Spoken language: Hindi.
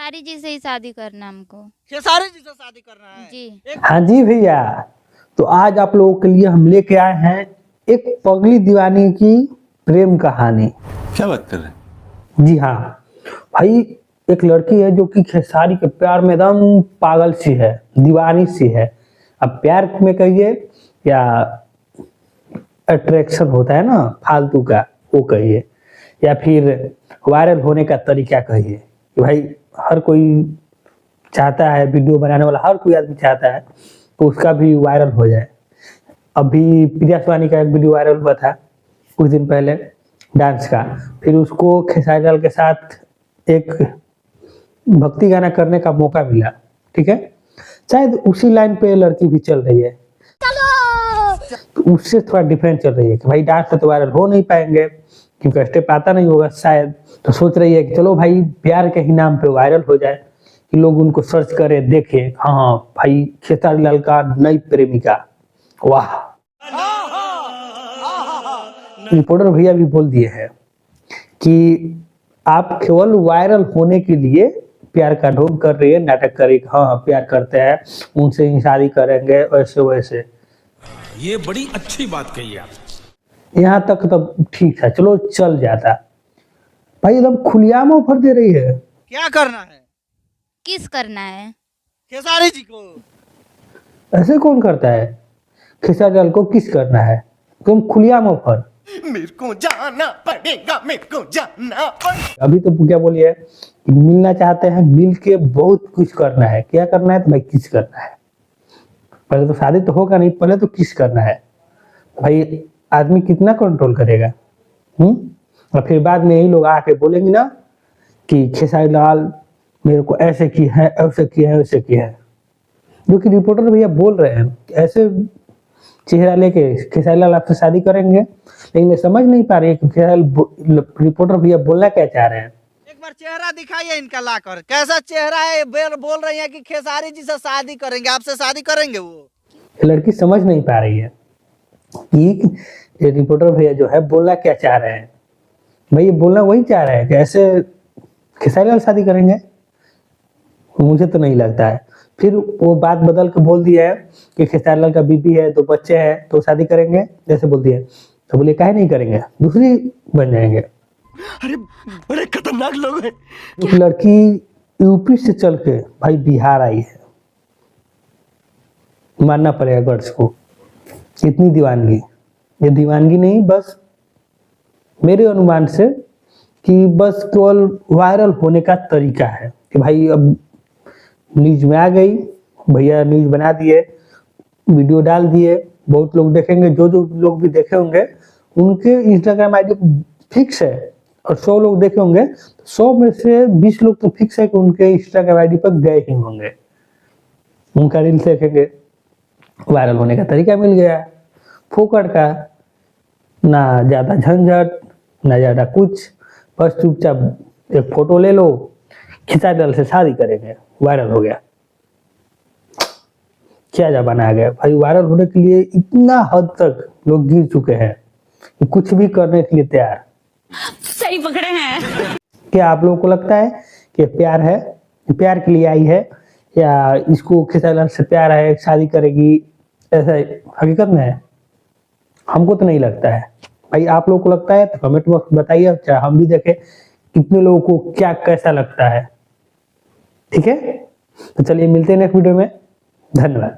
खेसारी जी से ही शादी करना हमको। खेसारी जी से शादी करना है जी। हाँ जी भैया, तो आज आप लोगों के लिए हम लेके आए हैं एक पगली दीवानी की प्रेम कहानी। क्या बात कर रहे हैं? जी हाँ भाई, एक लड़की है जो कि खेसारी के प्यार में एकदम पागल सी है, दीवानी सी है। अब प्यार में कहिए या अट्रैक्शन होता है ना फालतू का, वो कहिए, या फिर वायरल होने का तरीका कहिए कि भाई हर कोई चाहता है, वीडियो बनाने वाला हर कोई आदमी चाहता है तो उसका भी वायरल हो जाए। अभी प्रिया स्वानी का एक वीडियो वायरल हुआ था कुछ दिन पहले, डांस का। फिर उसको खेसारी लाल के साथ एक भक्ति गाना करने का मौका मिला, ठीक है। शायद उसी लाइन पे लड़की भी चल रही है, तो उससे थोड़ा डिफरेंट चल रही है कि भाई डांस से तो वायरल हो नहीं पाएंगे क्योंकि स्टेप आता नहीं होगा शायद। तो सोच रही है कि चलो भाई प्यार के ही नाम पे वायरल हो जाए, कि लोग उनको सर्च करे, देखे हाँ भाई खेसारी लाल का नई प्रेमिका, वाह। रिपोर्टर भैया भी बोल दिए हैं कि आप केवल वायरल होने के लिए प्यार का ढोंग कर रही है, नाटक कर रही है, हाँ प्यार करते हैं, उनसे ही शादी करेंगे वैसे वैसे। ये बड़ी अच्छी बात कही आप। यहाँ तक तब ठीक है, चलो चल जाता। भाई एकदम खुलेआम ऑफर दे रही है। क्या करना है? किस करना है? खेसारी जी को। ऐसे कौन करता है? खेसारी लाल को किस करना है? तुम खुलेआम ऑफर। मेरे को जाना पड़ेगा, मेरे को जाना पड़ेगा। अभी तो क्या बोलिए कि मिलना चाहते हैं, मिल के बहुत कुछ करना है। क्या करना है? तो भाई किस करना है। पहले तो शादी तो होगा नहीं, पहले तो किस करना है। भाई आदमी कितना कंट्रोल करेगा। और फिर बाद में यही लोग आके बोलेंगे ना कि खेसारी लाल मेरे को ऐसे की है, ऐसे की है, वैसे की है। जो कि रिपोर्टर भैया बोल रहे हैं ऐसे चेहरा लेके खेसारी लाल आपसे शादी करेंगे, लेकिन ये समझ नहीं पा रही है कि रिपोर्टर भैया बोलना क्या चाह रहे हैं। एक बार चेहरा दिखाइए इनका लाकर, कैसा चेहरा है। बोल रही है कि खेसारी जी से शादी करेंगे, आपसे शादी करेंगे। वो लड़की समझ नहीं पा रही है कि रिपोर्टर भैया जो है बोलना क्या चाह रहे हैं। भाई ये बोलना वही चाह रहे हैं कि ऐसे खेसारी लाल शादी करेंगे, मुझे तो नहीं लगता है। फिर वो बात बदल के बोल दिया है कि खेसारी लाल का बीबी है, 2 बच्चे हैं, तो शादी करेंगे, जैसे बोल दिए। तो बोले काहे नहीं करेंगे, दूसरी बन जाएंगे। अरे बड़े खतरनाक लोग हैं। एक लड़की यूपी से चल के भाई बिहार आई है, मानना पड़ेगा गर्ल्स को। इतनी दीवानगी, ये दीवानगी नहीं, बस मेरे अनुमान से कि बस केवल वायरल होने का तरीका है कि भाई अब न्यूज में आ गई, भैया न्यूज बना दिए, वीडियो डाल दिए, बहुत लोग देखेंगे। जो जो लोग भी देखे होंगे उनके इंस्टाग्राम आईडी फिक्स है, और 100 लोग देखे होंगे तो 100 में से 20 लोग तो फिक्स है कि उनके इंस्टाग्राम आईडी पर गए ही होंगे। उनका रील्स देखेंगे, वायरल होने का तरीका मिल गया, फोकट का, ना ज्यादा झंझट ना ज्यादा कुछ, बस चुपचाप एक फोटो ले लो, खेसारी लाल से शादी करेंगे, वायरल हो गया। क्या जमाना आ गया भाई, वायरल होने के लिए इतना हद तक लोग गिर चुके हैं कि कुछ भी करने के लिए तैयार। सही पकड़े हैं। क्या आप लोगों को लगता है कि प्यार है, प्यार के लिए आई है, या इसको खेसारी लाल से प्यार है, शादी करेगी, ऐसा हकीकत में है? हमको तो नहीं लगता है। भाई आप लोगों को लगता है तो कमेंट बॉक्स में बताइए, चाहे हम भी देखें कितने लोगों को क्या कैसा लगता है। ठीक है, तो चलिए मिलते हैं नेक्स्ट वीडियो में। धन्यवाद।